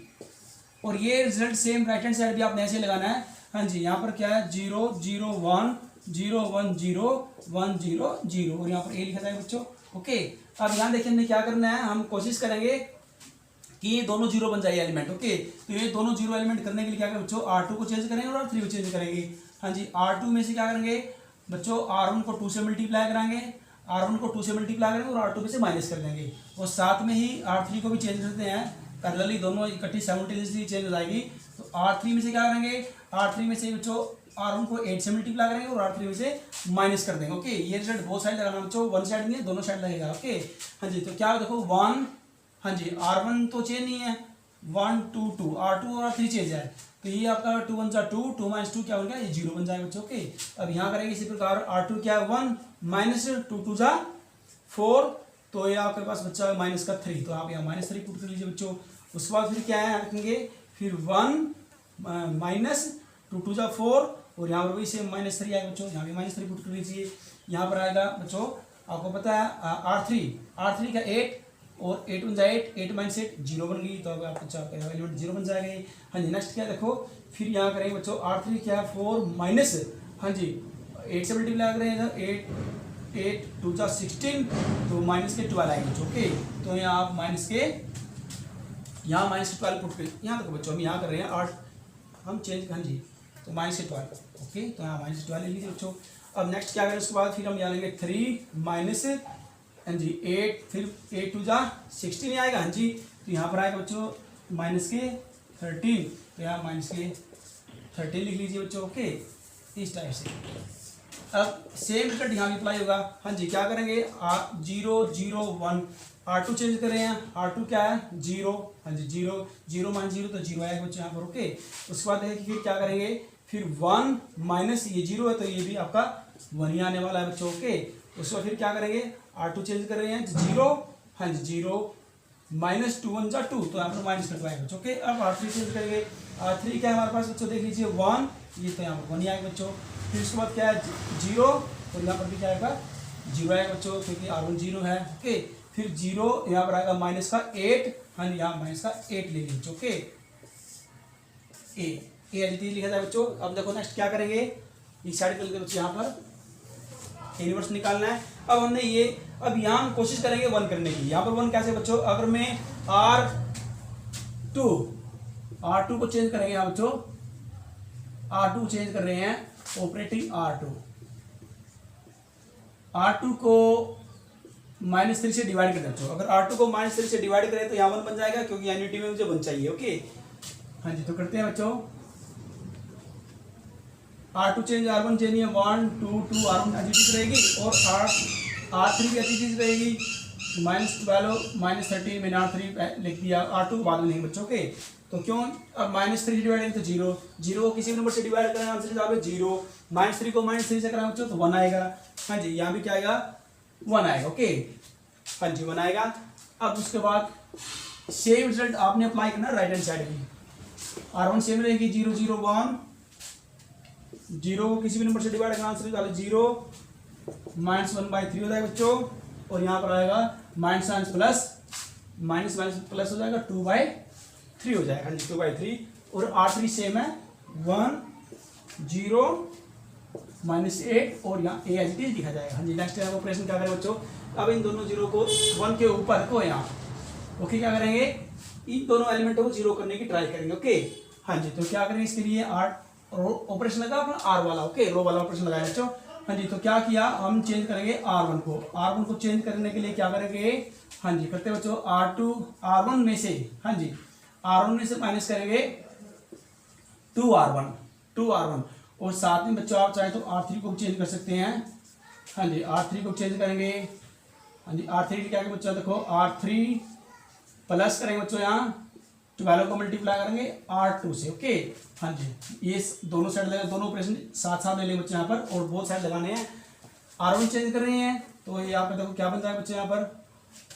और ये result same right hand side भी आपने ऐसे लगाना है। हाँ जी, यहाँ पर क्या है 0 0 1 0 1 0 1 0 0 और यहाँ पर ए लिखा जाएगा बच्चों ओके। अब यहाँ देखिए हमने क्या करना है, हम कोशिश करेंगे कि ये दोनों जीरो बन जाए एलिमेंट ओके। तो ये दोनों जीरो एलिमेंट करने के लिए क्या करें बच्चों, R2 को चेंज करेंगे और R3 को चेंज करेंगे। हाँ जी, R2 में से क्या करेंगे बच्चों, R1 को 2 से मल्टीप्लाई कराएंगे, R1 को 2 से मल्टीप्लाई करेंगे और R2 में से माइनस कर देंगे। और साथ में ही R3 को भी चेंज करते हैं, पैरेलली दोनों इकट्ठी साइमल्टेनियसली चेंज हो जाएगी। तो R3 में से क्या करेंगे, R3 में से बच्चों R1 को 8 से मल्टीप्लाई करेंगे और R3 में से माइनस कर देंगे ओके। ये रिजल्ट बहुत साइड लगाना बच्चों, वन साइड नहीं है, दोनों साइड लगेगा ओके। हाँ जी, तो क्या देखो 1, हाँ जी R1 तो चेंज नहीं है, 1 2 2 R2 और R3 चेंज है। तो ये आपका 2 1 जा 2 2 - 2 क्या हो गया, ये 0 बन जाएगा बच्चों ओके। अब यहाँ करेंगे इसी प्रकार, R2 क्या है 1 माइनस 2 2 जा 4, तो ये आपके पास बच्चा माइनस का 3, तो आप यहाँ -3 पुट कर लीजिए बच्चों। उसके बाद फिर क्या है रखेंगे, फिर 1 माइनस 2 2 जा 4 और यहाँ पर भी सेम -3 आएगा बच्चों, यहाँ भी -3 पुट कर लीजिए। यहाँ पर आएगा बच्चों, आपको पता है R3 का 8 और 8 बन जाए 8 - 8 0 बन गई, तो आपका एलिमेंट 0 बन जाएगा। हाँ जी, नेक्स्ट क्या देखो, फिर यहाँ करेंगे बच्चों R3 क्या है 4 माइनस, हाँ जी 8 से मल्टीप्लाई करेंगे 8 2 जा 16, तो माइनस के 12 आएंगे बच्चों ओके। तो यहाँ आप माइनस के यहाँ -12 पुट कर, यहाँ देखो बच्चों हम यहाँ कर रहे हैं 8, हम चेंज, हाँ जी तो -12 ओके, तो यहाँ -12 ले लीजिए बच्चों। अब नेक्स्ट क्या करें, उसके बाद फिर हम यहाँ लेंगे 3 माइनस, हाँ जी 8, फिर 8 2 जा 16 आएगा। हाँ जी, तो यहाँ पर आएगा बच्चों माइनस के 13, तो यहाँ माइनस के 13 लिख लीजिए बच्चों ओके, इस टाइप से। अब सेम रिजल्ट यहाँ भी अप्लाई होगा। हाँ जी, क्या करेंगे 0 0 1 R2 चेंज कर रहे हैं, R2 क्या है 0, हाँ जी 0 0 - 0 तो 0 आएगा बच्चों यहाँ पर ओके। उसके बाद देखिए फिर क्या करेंगे, फिर 1 माइनस ये 0 है तो ये भी आपका 1 ही आने वाला है बच्चों ओके। उसके बाद फिर क्या करेंगे, R2 चेंज कर रहे हैं 0, हाँ जी 0 माइनस 2 1 जा 2, तो यहाँ पर माइनस कटवाएगा बच्चों ओके। अब R3 चेंज करेंगे, R3 क्या है हमारे पास बच्चों, देख लीजिए 1, ये तो यहाँ पर 1 ही आएगा बच्चों। फिर उसके बाद क्या है 0 और यहाँ पर भी क्या आएगा 0 आएगा बच्चों, क्योंकि R1 0 है ओके। फिर 0 यहाँ पर आएगा -8, हाँ जी यहाँ -8 ले लीजिए ओके। ए एच लिखा जाए बच्चों। अब देखो नेक्स्ट क्या करेंगे, इस साइड कर लेते हैं बच्चों, यहाँ पर इनवर्स निकालना है। अब हमने ये, अब यहाँ हम कोशिश करेंगे 1 करने की। यहाँ पर 1 कैसे बच्चों, अगर मैं R2 को चेंज करेंगे यहाँ बच्चों, R2 चेंज कर रहे हैं ऑपरेटिंग R2 को -3 से डिवाइड कर बच्चों। अगर R2 को -3 से डिवाइड करें तो यहाँ 1 बन जाएगा, क्योंकि यूनिटी में मुझे 1 चाहिए। ओके हाँ जी, तो करते हैं बच्चों। R2 चेंज R1 चेंज है 1 2 2 R1 एज इट इज रहेगी, और R3 भी एज इट इज रहेगी। -12 -13 मैंने R3 लिख दिया, R2 बाद में नहीं बच्चों के। तो क्यों, अब -3 डिवाइड करें तो 0 0 को किसी नंबर से डिवाइड करें, आंसर निकालो 0। -3 को -3 से करें बच्चों तो 1 आएगा। हाँ जी, यहाँ भी क्या आएगा, 1 आएगा। ओके हाँ जी 1 आएगा। अब उसके बाद सेम रिजल्ट आपने अप्लाई करना राइट हैंड साइड में। R1 सेम रहेगी 0 0 1, 0 को किसी भी नंबर से डिवाइड करना, आंसर निकालो 0। -1/3 हो जाएगा बच्चों, और यहाँ पर आएगा माइनस प्लस हो जाएगा 2/3 हो जाएगा। हाँ जी 2/3। और R3 सेम है 1 0 -8, और यहाँ ए एच डी लिखा जाएगा। हाँ जी नेक्स्ट ऑपरेशन क्या करें बच्चों, अब इन दोनों 0 को 1 के ऊपर को यहाँ ओके क्या करेंगे, इन दोनों एलिमेंटों को 0 करने की ट्राई करेंगे। ओके हाँ जी, तो क्या करेंगे इसके लिए ऑपरेशन लगा अपना R वाला। ओके रो वाला ऑपरेशन लगाया बच्चों। हाँ जी, तो क्या किया, हम चेंज करेंगे R1 को चेंज करने के लिए क्या करेंगे, हाँ जी करते बच्चों, R1 में से, हाँ जी R1 में से माइनस करेंगे 2R1, और साथ में बच्चों आप चाहे तो R3 को चेंज कर सकते हैं। हाँ जी R3 को चेंज करेंगे। हाँ जी R3 क्या है बच्चों, देखो R3 प्लस करेंगे बच्चों, यहाँ 12 को मल्टीप्लाई करेंगे R2 से। ओके हाँ जी, ये दोनों साइड लगे, दोनों ऑपरेशन साथ साथ ले लेंगे बच्चे यहाँ पर, और बोथ साइड लगाने हैं। R1 चेंज कर रहे हैं तो ये यहाँ पर देखो क्या बन जाएगा बच्चे, यहाँ पर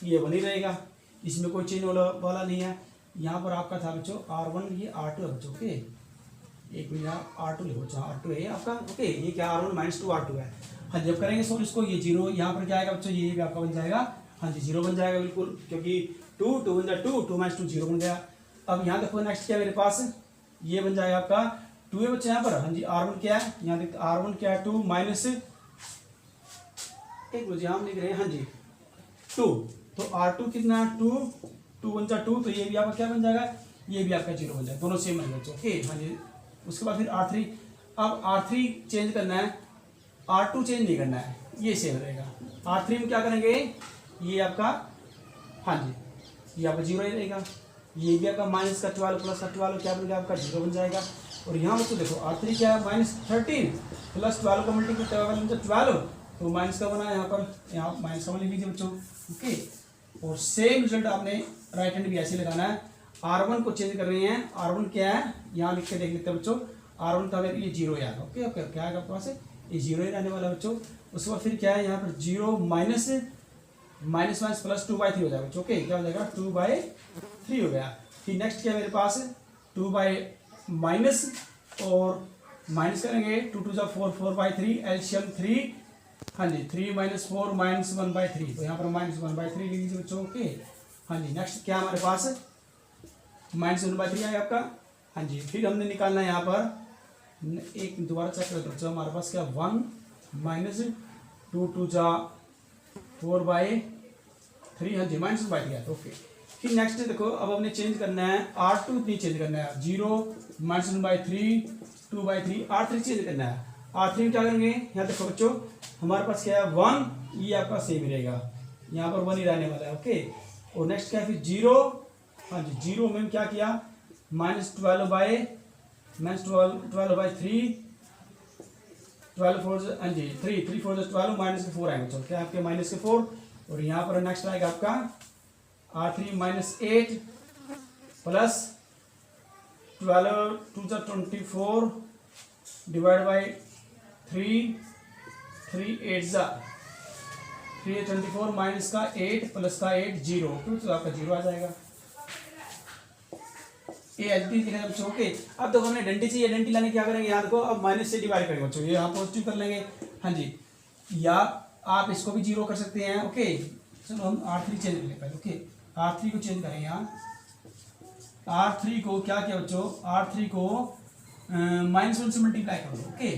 ये बनी रहेगा, इसमें कोई चेंज वाला नहीं है। यहाँ पर आपका था बच्चों R1, ये R2 है बच्चों। ओके एक मिनट, यहाँ R2 लिखो बच्चों, R2 है आपका। ओके ये क्या R1 -2 R2 है। हाँ जब करेंगे सो इसको, ये 0 यहाँ पर क्या आएगा बच्चों, ये भी आपका बन जाएगा। हाँ जी 0 बन जाएगा बिल्कुल, क्योंकि 2 2 बन जाए 2 2 -2 0 बन गया। अब यहाँ देखो नेक्स्ट क्या मेरे पास, ये बन जाएगा आपका 2 है बच्चे यहाँ पर। हाँ जी R1 क्या है, यहाँ देखते R1 क्या है 2 माइनस, एक बजे हम लिख रहे हैं हाँ जी 2, तो R2 कितना है 2 2 बन जाए 2, तो ये भी आपका क्या बन जाएगा, ये भी आपका 0 बन जाएगा, दोनों सेम बन बच्चों। ओके हाँ जी, उसके बाद फिर R3, अब R3 चेंज करना है, R2 चेंज नहीं करना है, ये सेम रहेगा। R3 में क्या करेंगे, ये आपका हाँ जी ये आपका 0 ही रहेगा, ये भी आपका माइनस का 12 प्लस का 12 क्या बन गया आपका 0 बन जाएगा। और यहाँ बच्चों देखो R3 क्या है -13 प्लस 12 का मल्टीप्लाई 12, तो माइनस का बना यहाँ पर, यहाँ माइनस का लिख लीजिए बच्चों। ओके और सेम रिजल्ट आपने राइट हैंड भी ऐसे लगाना है। R1 को चेंज कर रहे हैं, R1 क्या है यहाँ लिख के देख लेते हैं बच्चों, R1 का ये 0 आएगा। ओके ओके क्या आएगा आपके पास, ये 0 ही रहने वाला बच्चों। उसके बाद फिर क्या है यहाँ पर 0 माइनस प्लस 2/3 हो जाएगा। ओके क्या हो जाएगा 2/3 हो गया। फिर नेक्स्ट क्या है मेरे पास 2 माइनस, और माइनस करेंगे 2 2 जा 4 4/3 एलसीएम 3। हाँ जी 3 - 4 -1/3, तो यहाँ पर -1/3 लिख लीजिए बच्चों। ओके हाँ जी नेक्स्ट क्या हमारे पास -1/3 आएगा आपका। हाँ जी फिर हमने निकालना है यहाँ पर, एक दोबारा चेक करते बच्चों, हमारे पास क्या 1 माइनस 2 2 जा 4/3, हाँ जी -1/3 है। ओके फिर नेक्स्ट देखो, अब हमने चेंज करना है R2 नहीं चेंज करना है, 0 -1/3 2/3 R3 चेंज करना है। R3 में क्या करेंगे, यहाँ देखो बच्चों हमारे पास क्या है 1, ये आपका सेम ही रहेगा, यहाँ पर 1 ही रहने वाला है। ओके और नेक्स्ट क्या है फिर 0, हाँ जी 0 में क्या किया -12/3 12 4 हाँ जी 3 4 12 -4 आएंगे। चलो क्या आपके -4, और यहाँ पर नेक्स्ट आएगा आपका R3 -8 plus 12 2 24 divide by 3 3 8 24 minus का 8 प्लस का 8 0, तो आपका 0 आ जाएगा। ये एलटी लिखा है बच्चों। ओके अब देखो हमने आइडेंटिटी चाहिए, आइडेंटिटी लाने क्या करेंगे, यहाँ देखो अब माइनस से डिवाइड करेंगे बच्चों, ये यहाँ पॉजिटिव कर लेंगे। हाँ जी या आप इसको भी 0 कर सकते हैं। ओके चलो हम R3 चेंज कर लें पहले। ओके R3 को चेंज करें यहाँ, R3 को क्या किया बच्चों, R3 को -1 से मल्टीप्लाई कर दो। ओके,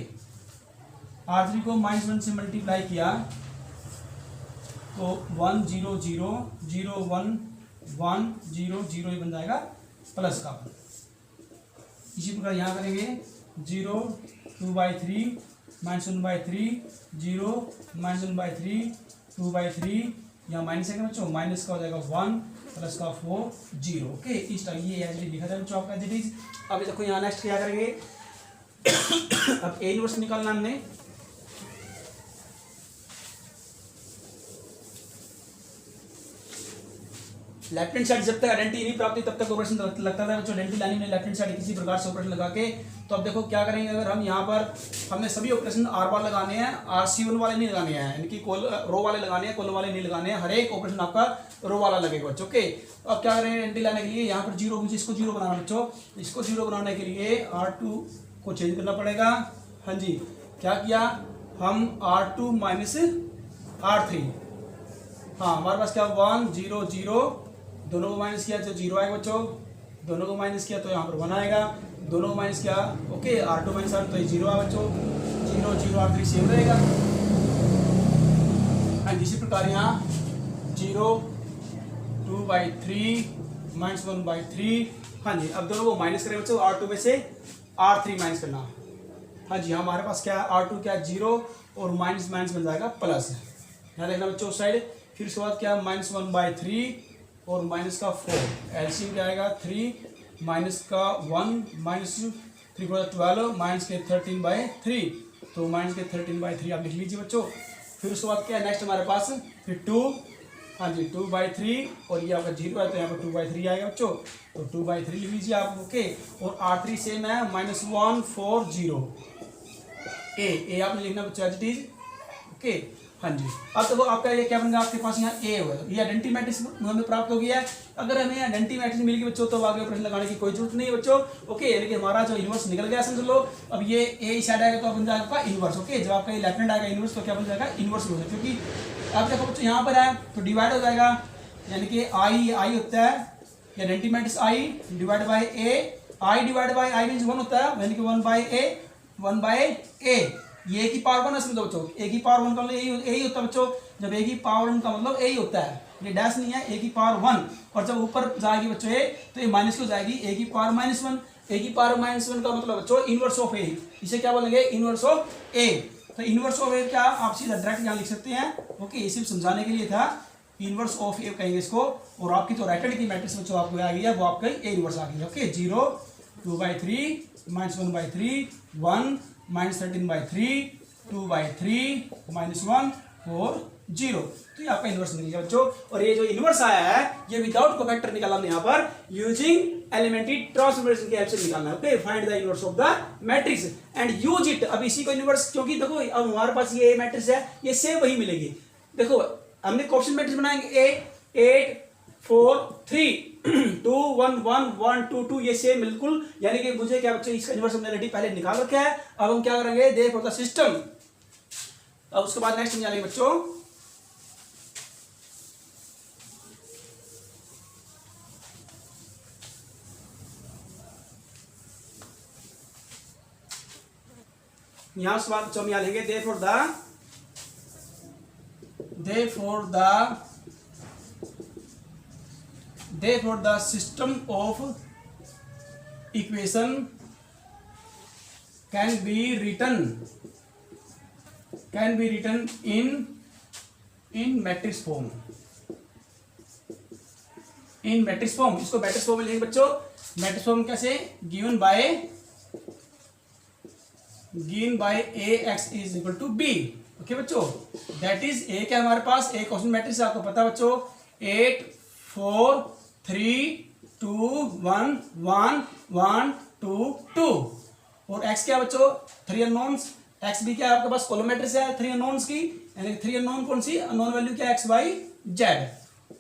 R3 को -1 से मल्टीप्लाई किया तो 1 0 0 0 1 1 0 0 ही बन जाएगा प्लस का 1। इसी प्रकार यहाँ करेंगे 0 2/3 -1/3 0 -1/3 2/3, यहाँ माइनस है बच्चों, माइनस का हो जाएगा 1 प्लस का 4 0। ओके, इस टाइप ये एज लिखा था बच्चों आपका एज इट इज। अब देखो यहाँ नेक्स्ट क्या करेंगे अब ए इनवर्स निकालना हमने। लेफ्ट हैंड साइड जब तक आइडेंटिटी नहीं प्राप्त हुई तब तक ऑपरेशन लगता था बच्चों। आइडेंटिटी लानी में लेफ्ट हैंड साइड किसी प्रकार से ऑपरेशन लगा के। तो अब देखो क्या करेंगे, अगर हम यहाँ पर हमने सभी ऑपरेशन आर बार लगाने हैं, RC1 वाले नहीं लगाने हैं, इनकी रो वाले लगाने हैं, कॉलम वाले नहीं लगाने हैं। हर एक ऑपरेशन आपका रो वाला लगेगा बच्चों। ओके, अब क्या करेंगे आइडेंटिटी लाने के लिए यहाँ पर 0 मुझे इसको 0 बनाना बच्चों। इसको 0 बनाने के लिए R2 को चेंज करना पड़ेगा। हाँ जी, क्या किया हम R2 - R3, हाँ हमारे पास क्या 1 0 0, दोनों को माइनस किया तो 0 आएगा बच्चों, दोनों को माइनस किया तो यहाँ पर 1 आएगा, दोनों को माइनस किया ओके R2 - R तो 0 आएगा बच्चों, 0 0 R3 सेम रहेगा। एंड इसी प्रकार यहाँ 0 2/3 -1/3। हाँ जी, अब दोनों को माइनस करें बच्चों, R2 में से R3 माइनस करना। हाँ जी, हमारे पास क्या है R2 क्या 0 और माइनस माइनस बन जाएगा प्लस। यहाँ देखना बच्चों उस साइड। फिर उसके बाद क्या -1/3 और माइनस का 4, एलसीएम क्या आएगा 3 माइनस का 1 -3 4 12 माइनस के 13/3, तो माइनस के 13/3 आप लिख लीजिए बच्चों। फिर उसके बाद क्या है नेक्स्ट हमारे पास फिर 2, हाँ जी 2/3 और ये आपका 0 है तो यहाँ पर 2/3 आएगा बच्चों, तो 2/3 लिख लीजिए आप। ओके, और R3 सेम है -1 4 0 ए आपने लिखना बच्चों एज इट इज। ओके, हाँ जी, अब देखो आपका ये क्या बनेगा, आपके पास यहाँ ए होगा, ये आइडेंटिटी मैट्रिक्स हमें प्राप्त हो गया है। अगर हमें आइडेंटिटी मैट्रिक्स मिल गई बच्चों तो आगे ऑपरेशन लगाने की कोई जरूरत नहीं है बच्चों। ओके, यानी कि हमारा जो इनवर्स निकल गया समझ लो। अब ये ए साइड आएगा तो बन जाएगा आपका इनवर्स। ओके, जब आपका ये लेफ्ट हैंड आएगा इनवर्स तो क्या बन जाएगा इनवर्स हो जाएगा, क्योंकि अब देखो बच्चों यहाँ पर है तो डिवाइड हो जाएगा, यानी कि आई होता है identity matrix I divide by A, I divide by I means 1 होता है, यानी कि 1/a ये की पावर 1 समझो बच्चों, ए की पावर 1 का मतलब यही होता है बच्चों। जब ए की पावर 1 का मतलब यही होता है, ये डैश नहीं है, ए की पावर 1, और जब ऊपर जाएगी बच्चों ए तो ये माइनस हो जाएगी, ए की पावर -1। ए की पावर -1 का मतलब बच्चों इनवर्स ऑफ ए, इसे क्या बोलेंगे इनवर्स ऑफ ए। तो इनवर्स ऑफ ए क्या आप सीधा डायरेक्ट यहाँ लिख सकते हैं। ओके, ये सिर्फ समझाने के लिए था, इनवर्स ऑफ ए कहेंगे इसको। और आपकी जो राइट हैंड की मैट्रिक्स बच्चों आपको आ गई है वो आपका ए इनवर्स आ गई है। ओके, 0 2/3 -1/3 1 -13/3 2/3 -1 4 0, तो ये आपका इनवर्स निकल गया बच्चों। और ये जो इनवर्स आया है ये विदाउट कोफैक्टर निकाला हमने यहाँ पर यूजिंग एलिमेंट्री ट्रांसफॉर्मेशन की हेल्प से निकालना है। Okay, find the inverse of the matrix and use it. अब इसी को इनवर्स, क्योंकि देखो अब हमारे पास ये मैट्रिक्स है, ये सेम वही मिलेगी। देखो हमने कोएफिशिएंट मैट्रिक्स बनाएंगे 8 4 3 2 1 1 1 2 2, ये सेम बिल्कुल, यानी कि मुझे क्या बच्चों इसका इनवर्स हमने ऑलरेडी पहले निकाल रखा है। अब हम क्या करेंगे देख फॉर द सिस्टम। अब उसके बाद नेक्स्ट समझाएंगे बच्चों यहां से बात हम यहाँ लेंगे therefore the system of equation can be written in matrix form. In matrix form, इसको मैट्रिक्स फॉर्म में लिखेंगे बच्चों। मैट्रिक्स फॉर्म कैसे, given by ax is equal to b। Okay बच्चों, दैट इज ए क्या हमारे पास एक क्वेश्चन मैट्रिक्स आपको पता है बच्चों 8 4 3 2 1 1 1 2 2, और x क्या बच्चों 3 अननोन्स, एक्स भी क्या है आपके पास कॉलम मैट्रिक्स है 3 अननोन्स की, यानी 3 अननोन कौन सी अननोन वैल्यू क्या x y z,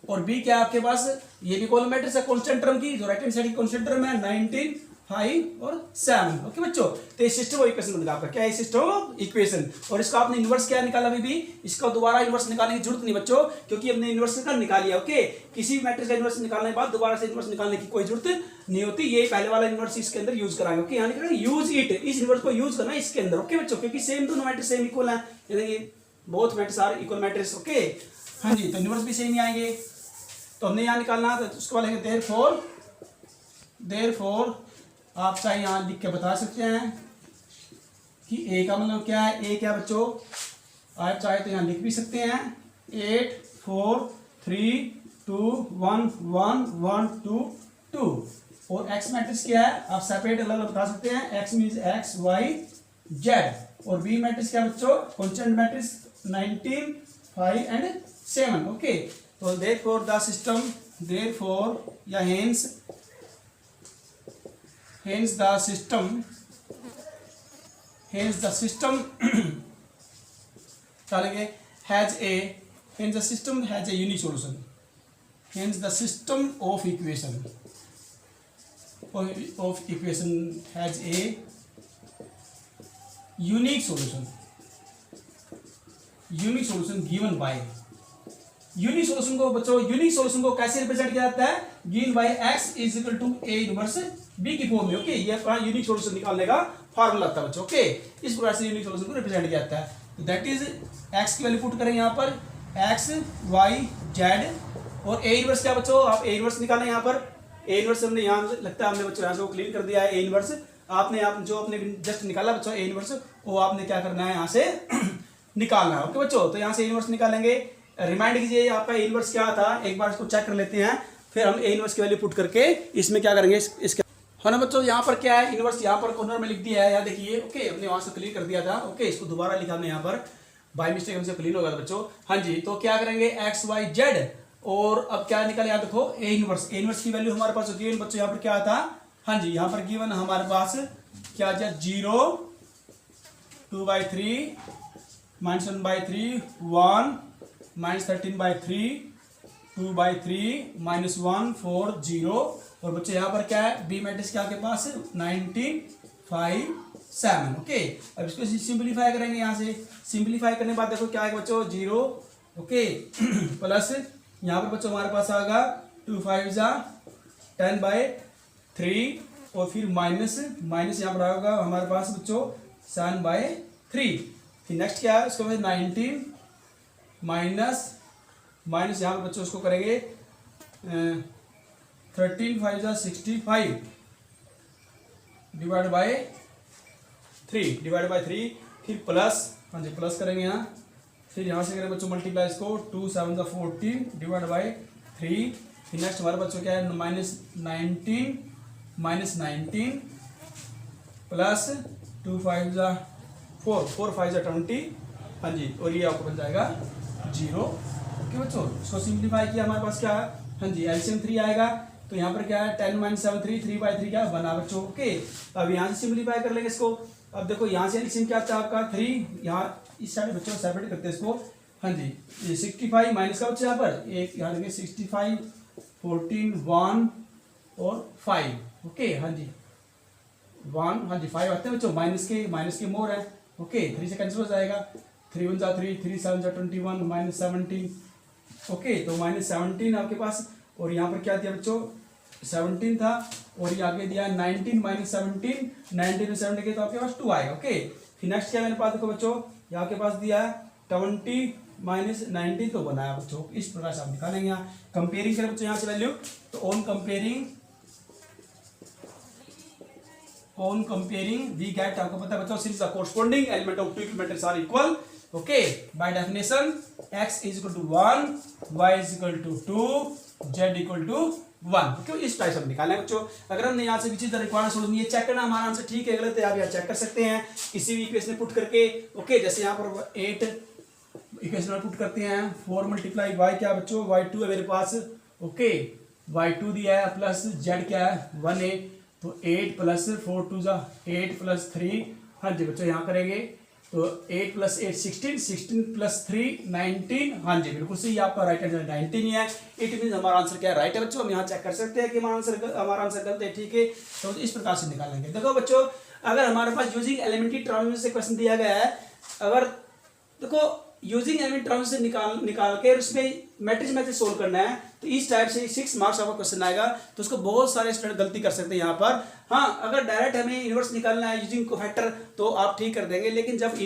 और b क्या आपके पास ये भी कॉलम मैट्रिक्स है कांस्टेंट टर्म की, जो राइट हैंड साइड की कांस्टेंट टर्म है 19 5 और 7। ओके बच्चों, तो ये सिस्टम ऑफ इक्वेशन बन आपका क्या है, सिस्टम ऑफ इक्वेशन। और इसका आपने इनवर्स क्या निकाला अभी भी, इसका दोबारा इनवर्स निकालने की जरूरत नहीं बच्चों, क्योंकि हमने इनवर्स का निकाल लिया। ओके, किसी भी मैट्रिक्स का इनवर्स निकालने के बाद दोबारा से इनवर्स निकालने की कोई जरूरत नहीं होती। ये पहले वाला इनवर्स इसके अंदर यूज कराएंगे। ओके, यहाँ लिखा है यूज इट, इस इनवर्स को यूज करना इसके अंदर। ओके बच्चों, क्योंकि सेम दोनों मैट्रिक्स सेम इक्वल है, यानी both matrix are equal matrix. Okay हाँ जी, तो इनवर्स भी सेम ही आएंगे। तो हमने यहाँ निकालना, तो उसके बाद लिखेंगे देयरफॉर आप चाहे यहाँ लिख के बता सकते हैं कि ए का मतलब क्या है। ए क्या बच्चों, आप चाहे तो यहाँ लिख भी सकते हैं 8 4 3 2 1 1 1 2 2। और एक्स मैट्रिक्स क्या है, आप सेपरेट अलग अलग बता सकते हैं। X means x y z. और बी मैट्रिक्स क्या बच्चों, कॉन्स्टेंट मैट्रिक्स 19 5 एंड 7। ओके, तो देयरफॉर द सिस्टम, देयरफॉर या हेंस the system डालेंगे has a unique solution। hence the system of equation has a unique solution given by। Unique solution को बच्चों, unique solution को कैसे represent किया जाता है, given by x is equal to a inverse b की form में। ओके, ये अपना यूनिक सॉल्यूशन निकालने का फार्मूला था बच्चों। ओके, इस प्रकार से यूनिक सॉल्यूशन को रिप्रेजेंट किया जाता है। तो दैट इज x की वैल्यू पुट करें यहाँ पर x y z। और a इनवर्स क्या बच्चों, आप a इनवर्स निकालें यहाँ पर। a इनवर्स हमने यहाँ लगता है हमने बच्चों यहाँ से क्लीन कर दिया है। a इनवर्स आपने आप जो आपने जस्ट निकाला बच्चों a इनवर्स, वो आपने क्या करना है यहाँ से निकालना है। ओके बच्चों, तो यहाँ से इनवर्स निकालेंगे। रिमाइंड कीजिए आपका ए इनवर्स क्या था, एक बार इसको चेक कर लेते हैं, फिर हम ए इनवर्स की वैल्यू पुट करके इसमें क्या करेंगे इसके। है ना बच्चों, यहाँ पर क्या है, इनवर्स यहाँ पर कॉर्नर में लिख दिया है, यहाँ देखिए। ओके, हमने वहां से क्लियर कर दिया था। ओके, इसको दोबारा लिखा हमने यहाँ पर, बाय मिस्टेक हमसे क्लियर होगा बच्चों। हाँ जी, तो क्या करेंगे एक्स वाई जेड। और अब क्या निकल, यहाँ देखो ए इनवर्स की वैल्यू हमारे पास गिवन बच्चों यहाँ पर क्या था। हाँ जी, यहाँ पर गिवन हमारे पास क्या था, 0 2/3 -1/3 1 -13/3 2/3 -1 4 0। और बच्चे यहाँ पर क्या है, बी मैट्रिक्स क्या आपके पास 19 5 7। ओके, अब इसको सिंपलीफाई करेंगे। यहाँ से सिंपलीफाई करने के बाद देखो क्या है बच्चों 0। ओके प्लस यहाँ पर बच्चों हमारे पास आएगा 2 5 10/3 और फिर माइनस यहाँ पर आएगा हमारे पास बच्चों 7/3। फिर नेक्स्ट क्या है, इसको 19 माइनस यहाँ पर बच्चों उसको करेंगे 13 5 65 डिवाइड बाय 3 फिर प्लस, हाँ जी प्लस करेंगे यहाँ। फिर यहाँ से करेंगे बच्चों मल्टीप्लाई इसको 2 7 14 डिवाइड/3। फिर नेक्स्ट हमारे बच्चों क्या है -19 प्लस 2 5 4 5 20। हाँ जी, और ये आपको बन जाएगा 0। ओके बच्चों, इसको सिंप्लीफाई किया हमारे पास क्या है, हाँ जी एलसीएम 3 आएगा। तो यहाँ पर क्या है 10 - 7 3 3/3 क्या बना बच्चों। ओके, अब यहाँ से सिंप्लीफाई कर लेंगे इसको। अब देखो यहाँ से एलसीएम क्या था आपका 3, यहाँ इस साइड बच्चों सेपरेट करते हैं इसको। हाँ जी, ये 65 माइनस का बच्चा यहाँ पर एक यहाँ देंगे 65 14 1 और 5। ओके हाँ जी 1, हाँ जी 5 आते हैं बच्चों, माइनस के मोर है। ओके 3 से कैंसिल हो जाएगा, 3 1 3 3 7 21 -17। ओके, तो -17 आपके पास। और यहाँ पर क्या दिया बच्चों 17 था, और ये आगे दिया 19 - 17 19 में 7 के तो आपके पास 2 आएगा। ओके, फिर नेक्स्ट क्या मेरे पास देखो बच्चों, यहाँ के पास दिया है 20 - 19 तो बनाया बच्चों। इस प्रकार से आप निकालेंगे। यहाँ कंपेयरिंग करें बच्चों यहाँ से वैल्यू, तो ऑन कंपेयरिंग वी गेट, आपको पता है बच्चों since the corresponding element of two equal matrix are equal. Okay, by definition x is equal to 1 y is equal to 2 z equal to 1। क्यों इस टाइप से हम निकालें बच्चों। अगर हमने यहाँ से which is the required solution, ये चेक करना हमारा आंसर ठीक है गलत है, आप यहाँ चेक कर सकते हैं किसी भी इक्वेशन में पुट करके। ओके, जैसे यहाँ पर 8 इक्वेशन में पुट करते हैं 4 × y क्या बच्चों y2 है मेरे पास। ओके, y2 दिया है प्लस z क्या है 1 है, तो 8 + 4 2 8 + 3। हाँ जी बच्चों यहाँ करेंगे तो 8 + 8 16, 16 + 3 19। हाँ जी बिल्कुल सही, आपका राइट आंसर 19 ही है। इट मीन हमारा आंसर क्या है, राइट है बच्चों। हम यहाँ चेक कर सकते हैं कि हमारा आंसर गलत है, ठीक है। तो इस प्रकार से निकालेंगे। देखो बच्चों, अगर हमारे पास यूजिंग एलिमेंट्री ट्रांसफॉर्मेशन से क्वेश्चन दिया गया है, अगर देखो यूजिंग एलिमेंट ट्रांसफॉर्मेशन से निकाल के उसमें मैट्रिक्स मैथड सोल्व करना है, तो इस टाइप से 6 मार्क्स आपका क्वेश्चन आएगा। तो उसको बहुत सारे स्टूडेंट गलती कर सकते हैं यहाँ पर। हाँ, अगर डायरेक्ट हमें इनवर्स निकालना है यूजिंग कोफैक्टर तो आप ठीक कर देंगे, लेकिन जब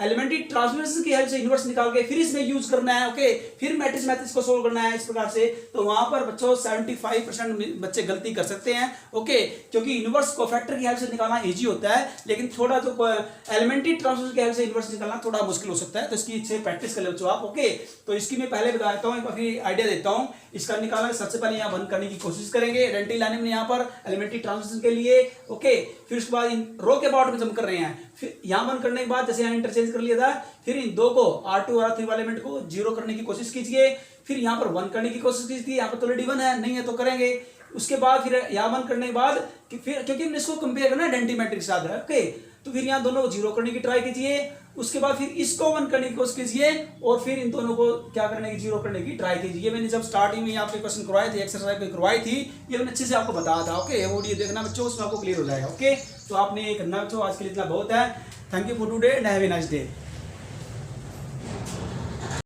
एलिमेंट्री ट्रांसफॉर्मेशन की हेल्प से इनवर्स निकाल के फिर इसमें यूज करना है, ओके, फिर मैट्रिक्स मैथड्स को सोल्व करना है इस प्रकार से, तो वहां पर बच्चों 75% बच्चे गलती कर सकते हैं, ओके। क्योंकि इनवर्स कोफैक्टर की हेल्प से निकालना इजी होता है, लेकिन थोड़ा जो एलिमेंट्री ट्रांसफॉर्मेशन की हेल्प से इनवर्स निकालना थोड़ा मुश्किल हो सकता है। तो इसकी इससे प्रैक्टिस कर ले बच्चों आप, ओके। तो इसकी मैं पहले बता देता हूँ, एक बार फिर आइडिया देता हूँ इसका निकालना। सबसे पहले यहाँ बंद करने की कोशिश करेंगे आइडेंटिटी लाने में यहाँ पर एलिमेंट्री ट्रांसफॉर्मेशन के लिए, ओके। फिर उसके बाद इन रो के पार्ट में जम कर रहे हैं, फिर यहाँ बंद करने के बाद जैसे यहाँ इंटरचेंज कर लिया था, फिर इन दो को R2 और R3 वाले एलिमेंट को 0 करने की कोशिश कीजिए। फिर यहाँ पर 1 करने की कोशिश कीजिए, यहाँ पर तो ऑलरेडी 1 है, नहीं है तो करेंगे। उसके बाद फिर यहाँ बंद करने के बाद फिर क्योंकि हमने इसको कंपेयर करना है आइडेंटिटी मैट्रिक्स के साथ, ओके, तो फिर यहाँ दोनों को 0 करने की ट्राई कीजिए। उसके बाद फिर इसको 1 करने की कोशिश कीजिए और फिर इन दोनों को क्या करने की 0 करने की ट्राई कीजिए। ये मैंने जब स्टार्टिंग में यहाँ पे क्वेश्चन करवाए थे, एक्सरसाइज पे करवाई थी, ये मैंने अच्छे से आपको बताया था, ओके। वो वीडियो देखना बच्चों, उसमें आपको क्लियर हो जाएगा, ओके। तो आपने ये करना बच्चों, आज के लिए इतना बहुत है। Thank you for today and have a nice day.